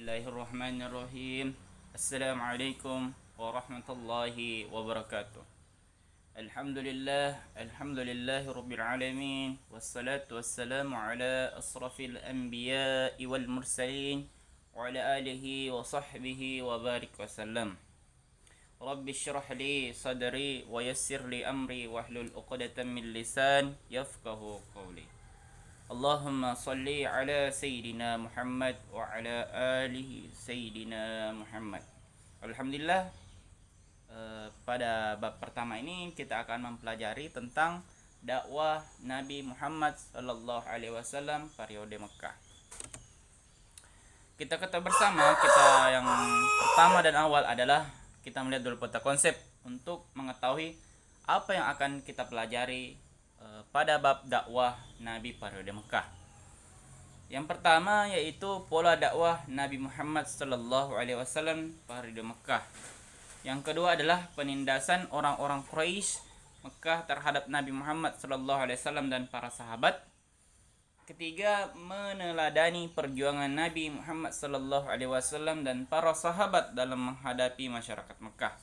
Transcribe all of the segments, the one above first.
Bismillahirrahmanirrahim. Assalamualaikum warahmatullahi wabarakatuh. Alhamdulillahi rabbil alamin. Wassalatu wassalamu ala asrafil anbiya'i wal mursalin wa ala alihi wa sahbihi wa barik wa sallam. Rabbi syrah li sadri wa yassir li amri wahlul 'uqdatam min lisan yafqahu qawli. Allahumma salli ala Sayyidina Muhammad wa ala alihi Sayyidina Muhammad. Alhamdulillah, pada bab pertama ini kita akan mempelajari tentang dakwah Nabi Muhammad sallallahu alaihi wasallam periode Mekah. Kita ketahui bersama, yang pertama dan awal adalah kita melihat dulu peta konsep untuk mengetahui apa yang akan kita pelajari pada bab dakwah Nabi periode Mekah. Yang pertama yaitu pola dakwah Nabi Muhammad sallallahu alaihi wasallam periode Mekah. Yang kedua adalah penindasan orang-orang Quraisy Mekah terhadap Nabi Muhammad sallallahu alaihi wasallam dan para sahabat. Ketiga, meneladani perjuangan Nabi Muhammad sallallahu alaihi wasallam dan para sahabat dalam menghadapi masyarakat Mekah.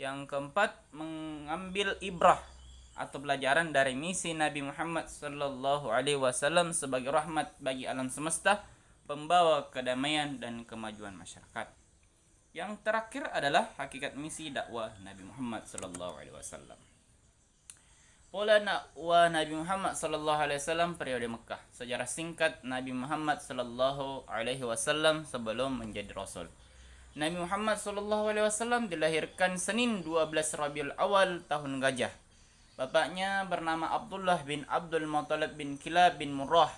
Yang keempat, mengambil ibrah atau pelajaran dari misi Nabi Muhammad sallallahu alaihi wasallam sebagai rahmat bagi alam semesta, pembawa kedamaian dan kemajuan masyarakat. Yang terakhir adalah hakikat misi dakwah Nabi Muhammad sallallahu alaihi wasallam. Pola dakwah Nabi Muhammad sallallahu alaihi wasallam periode Mekah. Sejarah singkat Nabi Muhammad sallallahu alaihi wasallam sebelum menjadi rasul. Nabi Muhammad sallallahu alaihi wasallam dilahirkan Senin 12 Rabiul Awal tahun Gajah. Bapaknya bernama Abdullah bin Abdul Muttalib bin Kilab bin Murrah.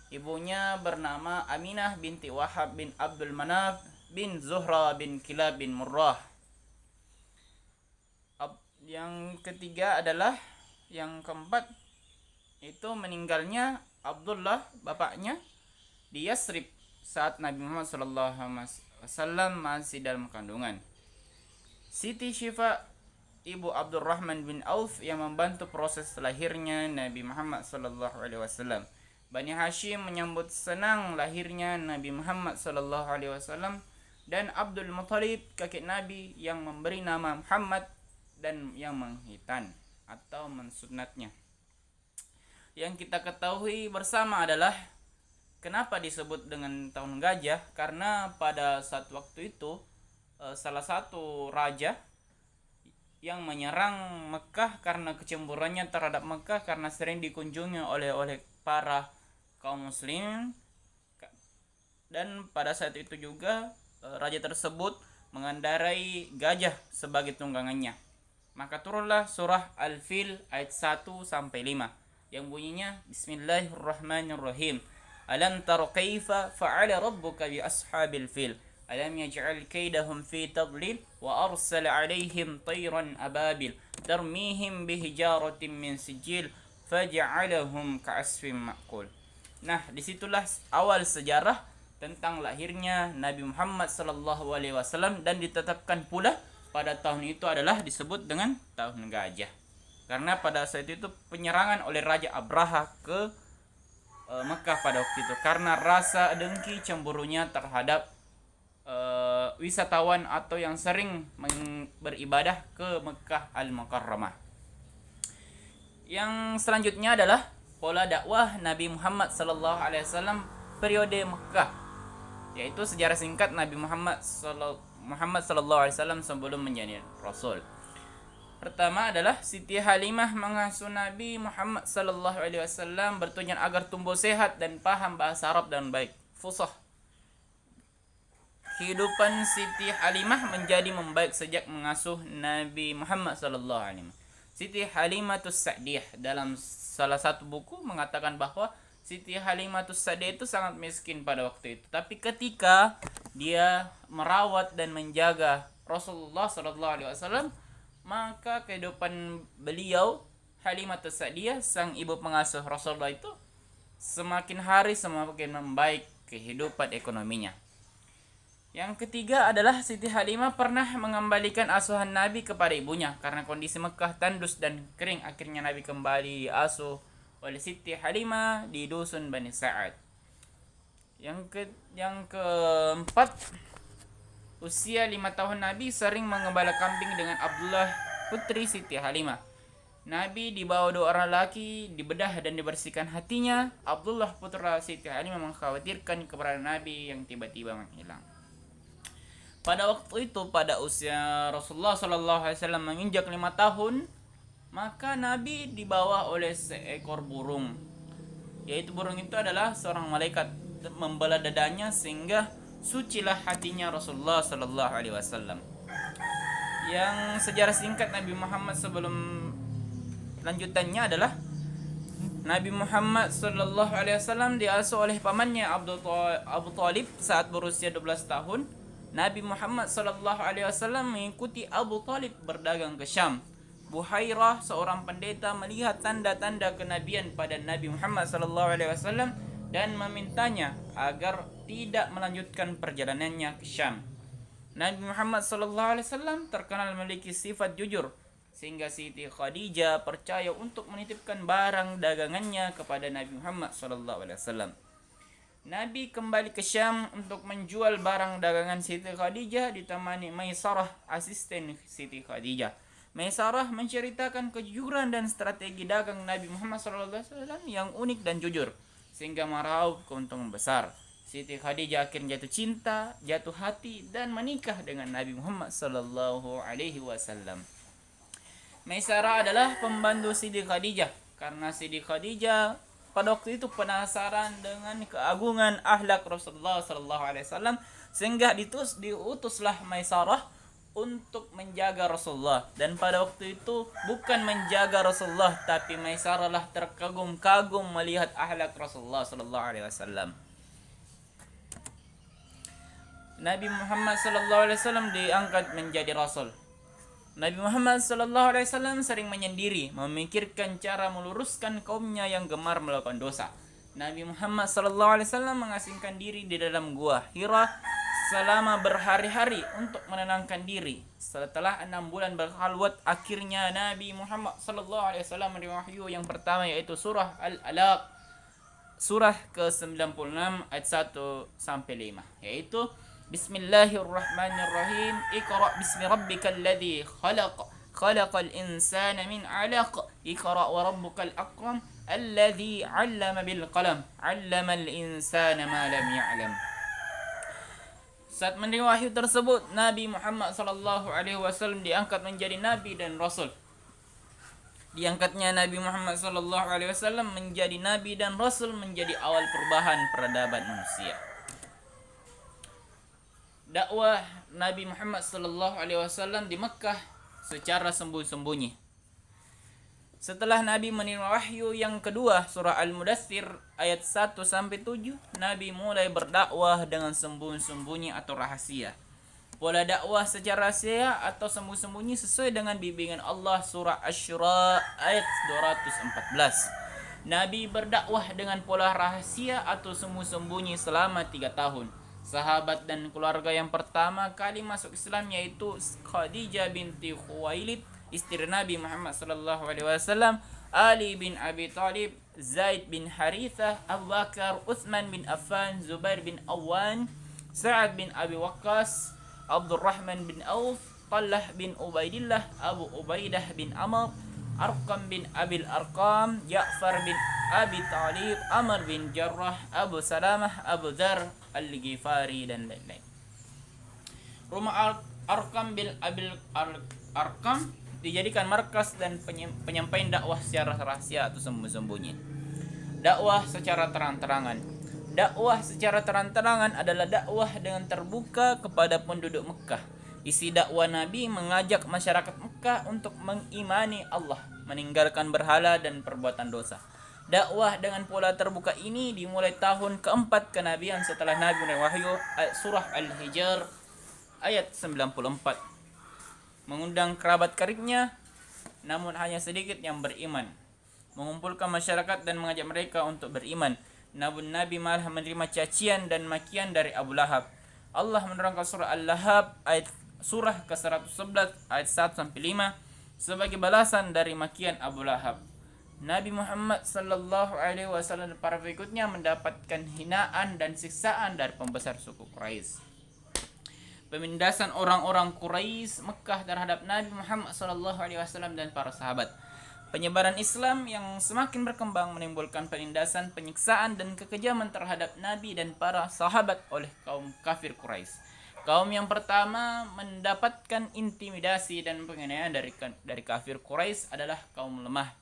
Ibunya bernama Aminah binti Wahab bin Abdul Manaf bin Zuhra bin Kilab bin Murrah. Yang ketiga adalah yang keempat itu meninggalnya Abdullah bapaknya di Yasrib saat Nabi Muhammad sallallahu alaihi wasallam masih dalam kandungan. Siti Syifa Ibu Abdurrahman bin Auf yang membantu proses lahirnya Nabi Muhammad sallallahu alaihi wasallam. Bani Hashim menyambut senang lahirnya Nabi Muhammad sallallahu alaihi wasallam, dan Abdul Muttalib kakek Nabi yang memberi nama Muhammad dan yang menghitan atau mensunatnya. Yang kita ketahui bersama adalah kenapa disebut dengan tahun gajah, karena pada saat waktu itu salah satu raja yang menyerang Mekah karena kecemburuannya terhadap Mekah karena sering dikunjungi oleh para kaum muslimin, dan pada saat itu juga raja tersebut mengendarai gajah sebagai tunggangannya. Maka turunlah surah Al-Fil ayat 1 sampai 5 yang bunyinya Bismillahirrahmanirrahim. Alam tara kaifa fa'ala rabbuka bi ashabil fil alam yaj'al kaidahum fi tadlil wa arsala 'alaihim tayran ababil tarmihim bihijaratin min sijil faj'alahum ka'asfin ma'kul. Nah, disitulah awal sejarah tentang lahirnya Nabi Muhammad sallallahu alaihi wasallam, dan ditetapkan pula pada tahun itu adalah disebut dengan tahun gajah. Karena pada saat itu penyerangan oleh Raja Abraha ke Mekah pada waktu itu karena rasa dengki cemburunya terhadap wisatawan atau yang sering beribadah ke Mekah Al-Mukarramah. Yang selanjutnya adalah pola dakwah Nabi Muhammad sallallahu alaihi wasallam periode Mekah, yaitu sejarah singkat Nabi Muhammad sallallahu alaihi wasallam sebelum menjadi rasul. Pertama adalah Siti Halimah mengasuh Nabi Muhammad sallallahu alaihi wasallam bertujuan agar tumbuh sehat dan paham bahasa Arab dan baik fusah. Kehidupan Siti Halimah menjadi membaik sejak mengasuh Nabi Muhammad sallallahu alaihi wasallam. Siti Halimatus Sa'diyah dalam salah satu buku mengatakan bahwa Siti Halimatus Sa'diyah itu sangat miskin pada waktu itu, tapi ketika dia merawat dan menjaga Rasulullah sallallahu alaihi wasallam, maka kehidupan beliau Halimatus Sa'diyah, sang ibu pengasuh Rasulullah itu, semakin hari semakin membaik kehidupan ekonominya. Yang ketiga adalah Siti Halimah pernah mengembalikan asuhan Nabi kepada ibunya karena kondisi Mekah tandus dan kering. Akhirnya Nabi kembali diasuh oleh Siti Halimah di dusun Bani Sa'ad. Yang keempat, usia 5 tahun Nabi sering mengembala kambing dengan Abdullah putri Siti Halimah. Nabi dibawa 2 orang laki, dibedah dan dibersihkan hatinya. Abdullah putra Siti Halimah mengkhawatirkan keberadaan Nabi yang tiba-tiba menghilang. Pada waktu itu, pada usia Rasulullah SAW menginjak 5 tahun, maka Nabi dibawa oleh seekor burung. Yaitu burung itu adalah seorang malaikat membela dadanya sehingga sucilah hatinya Rasulullah SAW. Yang sejarah singkat Nabi Muhammad sebelum lanjutannya adalah Nabi Muhammad SAW diasuh oleh pamannya Abu Talib saat berusia 12 tahun. Nabi Muhammad SAW mengikuti Abu Talib berdagang ke Syam. Buhairah, seorang pendeta, melihat tanda-tanda kenabian pada Nabi Muhammad SAW dan memintanya agar tidak melanjutkan perjalanannya ke Syam. Nabi Muhammad SAW terkenal memiliki sifat jujur, sehingga Siti Khadijah percaya untuk menitipkan barang dagangannya kepada Nabi Muhammad SAW. Nabi kembali ke Syam untuk menjual barang dagangan Siti Khadijah ditemani Maisarah, asisten Siti Khadijah. Maisarah menceritakan kejujuran dan strategi dagang Nabi Muhammad SAW yang unik dan jujur, sehingga meraup keuntungan besar. Siti Khadijah akhirnya jatuh cinta, jatuh hati, dan menikah dengan Nabi Muhammad SAW. Maisarah adalah pembantu Siti Khadijah, karena Siti Khadijah pada waktu itu penasaran dengan keagungan akhlak Rasulullah SAW, sehingga diutuslah Maisarah untuk menjaga Rasulullah. Dan pada waktu itu bukan menjaga Rasulullah, tapi Maisarah lah terkagum-kagum melihat akhlak Rasulullah SAW. Nabi Muhammad SAW diangkat menjadi Rasul. Nabi Muhammad SAW sering menyendiri, memikirkan cara meluruskan kaumnya yang gemar melakukan dosa. Nabi Muhammad SAW mengasingkan diri di dalam gua Hira selama berhari-hari untuk menenangkan diri. Setelah 6 bulan berkhalwat, akhirnya Nabi Muhammad SAW menerima wahyu yang pertama, yaitu surah Al-Alaq, surah ke-96 ayat 1-5, yaitu Bismillahirrahmanirrahim. Iqra bismi rabbikal ladzi khalaq, khalaqal insana min 'alaq. Iqra wa rabbukal akram, alladzi 'allama bil qalam, 'allamal insana ma lam ya'lam. Saat menerima wahyu tersebut, Nabi Muhammad SAW diangkat menjadi nabi dan rasul. Diangkatnya Nabi Muhammad SAW menjadi nabi dan rasul menjadi awal perubahan peradaban manusia. Dakwah Nabi Muhammad SAW di Mekkah secara sembunyi-sembunyi. Setelah Nabi menerima wahyu yang kedua, surah Al-Mudaththir ayat 1-7, Nabi mulai berdakwah dengan sembunyi-sembunyi atau rahasia. Pola dakwah secara rahasia atau sembunyi-sembunyi sesuai dengan bimbingan Allah, surah Asy-Syura ayat 214. Nabi berdakwah dengan pola rahasia atau sembunyi-sembunyi selama 3 tahun. Sahabat dan keluarga yang pertama kali masuk Islam yaitu Khadijah binti Khuwailid, istri Nabi Muhammad SAW, Ali bin Abi Talib, Zaid bin Harithah, Abu Bakar, Uthman bin Affan, Zubair bin Awan, Sa'ad bin Abi Waqqas, Abdurrahman bin Auf, Tallah bin Ubaidillah, Abu Ubaidah bin Amr, Arqam bin Abil Arqam, Ja'far bin Abi Talib, Amr bin Jarrah, Abu Salamah, Abu Dzar Al-Ghifari, dan lain-lain. Rumah Arqam bin Abil Arqam dijadikan markas dan penyampaian dakwah secara rahasia atau sembunyi-sembunyi. Dakwah secara terang-terangan. Dakwah secara terang-terangan adalah dakwah dengan terbuka kepada penduduk Mekkah. Isi dakwah Nabi mengajak masyarakat Mekkah untuk mengimani Allah, meninggalkan berhala dan perbuatan dosa. Dakwah dengan pola terbuka ini dimulai tahun keempat kenabian setelah Nabi menerima wahyu, surah Al-Hijr ayat 94. Mengundang kerabat karibnya, namun hanya sedikit yang beriman. Mengumpulkan masyarakat dan mengajak mereka untuk beriman. Namun Nabi malah menerima cacian dan makian dari Abu Lahab. Allah menerangkan surah Al-Lahab ayat surah ke-111 ayat 1-5 sebagai balasan dari makian Abu Lahab. Nabi Muhammad sallallahu alaihi wasallam dan para pengikutnya mendapatkan hinaan dan siksaan dari pembesar suku Quraisy. Penindasan orang-orang Quraisy Mekah terhadap Nabi Muhammad sallallahu alaihi wasallam dan para sahabat. Penyebaran Islam yang semakin berkembang menimbulkan penindasan, penyiksaan dan kekejaman terhadap Nabi dan para sahabat oleh kaum kafir Quraisy. Kaum yang pertama mendapatkan intimidasi dan penganiayaan dari kafir Quraisy adalah kaum lemah.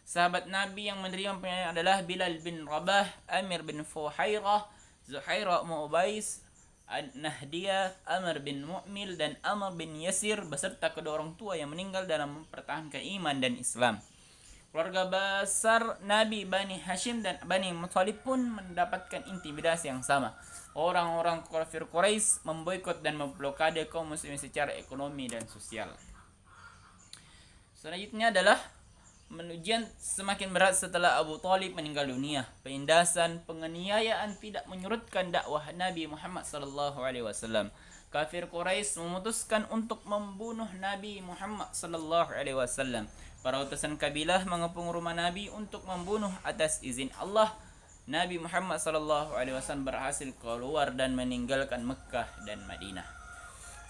Sahabat Nabi yang menerima penganiayaan adalah Bilal bin Rabah, Amir bin Fuhairah, Zuhairah Mu'ubais, Nahdiyah, Amr bin Mu'mil, dan Amr bin Yasir beserta kedua orang tua yang meninggal dalam mempertahankan iman dan Islam. Keluarga besar Nabi Bani Hashim dan Bani Muthalib pun mendapatkan intimidasi yang sama. Orang-orang kafir Quraisy memboikot dan memblokade kaum muslimin secara ekonomi dan sosial. Selanjutnya adalah ujian semakin berat setelah Abu Thalib meninggal dunia. Penindasan, penganiayaan tidak menyurutkan dakwah Nabi Muhammad sallallahu alaihi wasallam. Kafir Quraisy memutuskan untuk membunuh Nabi Muhammad sallallahu alaihi wasallam. Para utusan kabilah mengepung rumah Nabi untuk membunuh atas izin Allah. Nabi Muhammad sallallahu alaihi wasallam berhasil keluar dan meninggalkan Mekah dan Madinah.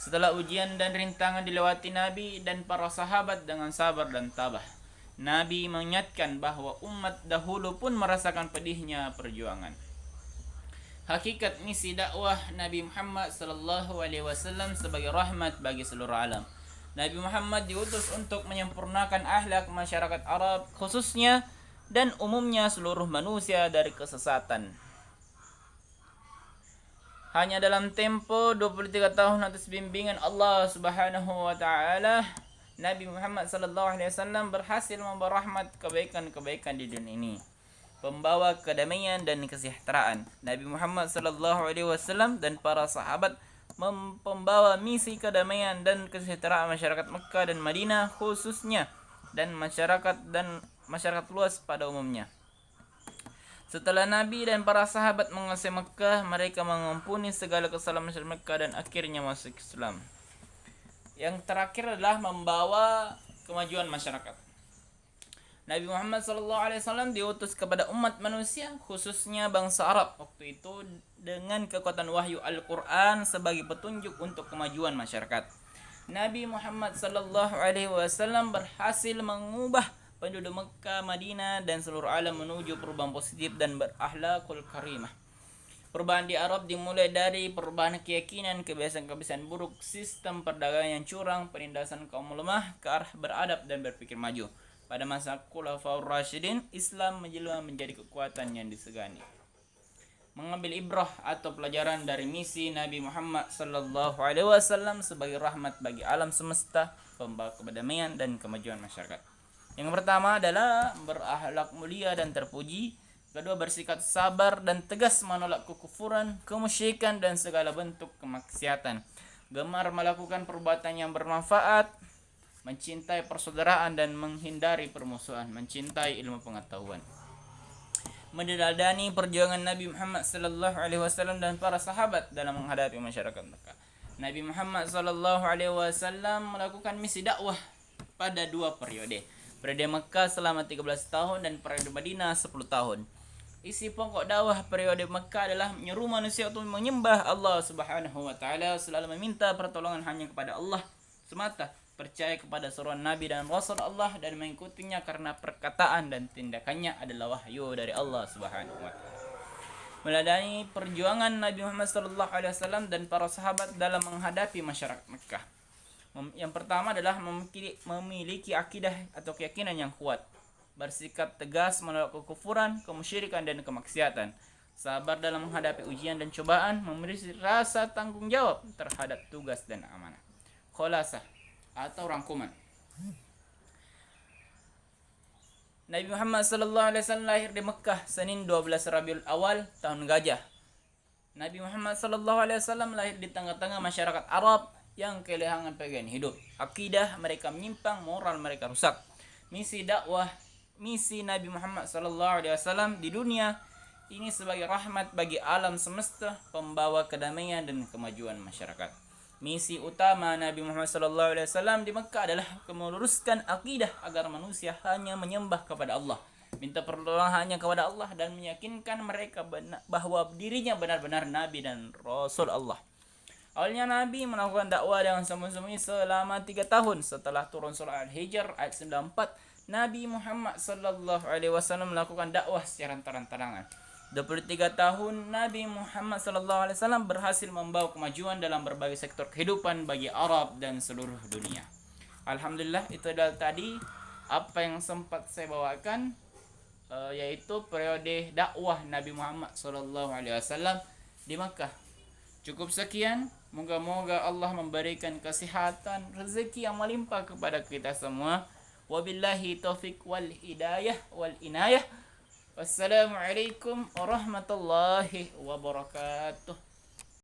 Setelah ujian dan rintangan dilewati Nabi dan para sahabat dengan sabar dan tabah, Nabi mengingatkan bahwa umat dahulu pun merasakan pedihnya perjuangan. Hakikat misi dakwah Nabi Muhammad sallallahu alaihi wasallam sebagai rahmat bagi seluruh alam. Nabi Muhammad diutus untuk menyempurnakan akhlak masyarakat Arab khususnya dan umumnya seluruh manusia dari kesesatan. Hanya dalam tempo 23 tahun atas bimbingan Allah Subhanahu wa taala, Nabi Muhammad sallallahu alaihi wasallam berhasil membawa rahmat kebaikan-kebaikan di dunia ini, pembawa kedamaian dan kesejahteraan. Nabi Muhammad sallallahu alaihi wasallam dan para sahabat membawa misi kedamaian dan kesejahteraan masyarakat Mekah dan Madinah khususnya dan masyarakat luas pada umumnya. Setelah Nabi dan para sahabat menguasai Mekah, mereka mengampuni segala kesalahan masyarakat Mekah dan akhirnya masuk Islam. Yang terakhir adalah membawa kemajuan masyarakat. Nabi Muhammad SAW diutus kepada umat manusia, khususnya bangsa Arab waktu itu, dengan kekuatan wahyu Al-Quran sebagai petunjuk untuk kemajuan masyarakat. Nabi Muhammad SAW berhasil mengubah penduduk Mekah, Madinah, dan seluruh alam menuju perubahan positif dan berakhlakul karimah. Perubahan di Arab dimulai dari perubahan keyakinan, kebiasaan-kebiasaan buruk, sistem perdagangan yang curang, penindasan kaum lemah ke arah beradab dan berpikir maju. Pada masa Khulafaur Rasyidin, Islam menjelma menjadi kekuatan yang disegani. Mengambil ibrah atau pelajaran dari misi Nabi Muhammad sallallahu alaihi wasallam sebagai rahmat bagi alam semesta, pembawa kedamaian dan kemajuan masyarakat. Yang pertama adalah berakhlak mulia dan terpuji. Kedua, bersikap sabar dan tegas menolak kekufuran, kemusyrikan dan segala bentuk kemaksiatan. Gemar melakukan perbuatan yang bermanfaat, mencintai persaudaraan dan menghindari permusuhan, mencintai ilmu pengetahuan. Meneladani perjuangan Nabi Muhammad sallallahu alaihi wasallam dan para sahabat dalam menghadapi masyarakat Mekah. Nabi Muhammad sallallahu alaihi wasallam melakukan misi dakwah pada dua periode. Periode Mekah selama 13 tahun dan periode Madinah 10 tahun. Isi pokok dakwah periode Mekah adalah menyeru manusia untuk menyembah Allah Subhanahu wa taala, selalu meminta pertolongan hanya kepada Allah semata, percaya kepada seruan Nabi dan Rasul Allah dan mengikutinya karena perkataan dan tindakannya adalah wahyu dari Allah Subhanahu wa taala. Meladani perjuangan Nabi Muhammad sallallahu alaihi wasallam dan para sahabat dalam menghadapi masyarakat Mekah. Yang pertama adalah memiliki akidah atau keyakinan yang kuat, bersikap tegas menolak kekufuran, kemusyrikan dan kemaksiatan, sabar dalam menghadapi ujian dan cobaan, memiliki rasa tanggung jawab terhadap tugas dan amanah. Khulasah atau rangkuman. Nabi Muhammad sallallahu alaihi wasallam lahir di Mekah Senin 12 Rabiul Awal tahun Gajah. Nabi Muhammad sallallahu alaihi wasallam lahir di tengah-tengah masyarakat Arab yang kehilangan pilihan hidup. Akidah mereka menyimpang, moral mereka rusak. Misi Nabi Muhammad sallallahu alaihi wasallam di dunia ini sebagai rahmat bagi alam semesta, pembawa kedamaian dan kemajuan masyarakat. Misi utama Nabi Muhammad SAW di Mekah adalah meluruskan akidah agar manusia hanya menyembah kepada Allah, minta pertolongan hanya kepada Allah, dan meyakinkan mereka bahwa dirinya benar-benar Nabi dan Rasul Allah. Awalnya Nabi melakukan dakwah dengan sembunyi-sembunyi selama 3 tahun. Setelah turun surah Al-Hijr ayat 94, Nabi Muhammad SAW melakukan dakwah secara terang-terangan. 23 tahun Nabi Muhammad SAW berhasil membawa kemajuan dalam berbagai sektor kehidupan bagi Arab dan seluruh dunia. Alhamdulillah, itu adalah tadi apa yang sempat saya bawakan, yaitu periode dakwah Nabi Muhammad SAW di Makkah. Cukup sekian, moga-moga Allah memberikan kesehatan, rezeki yang melimpah kepada kita semua. Wabillahi taufik wal hidayah wal inayah. Wassalamualaikum warahmatullahi wabarakatuh.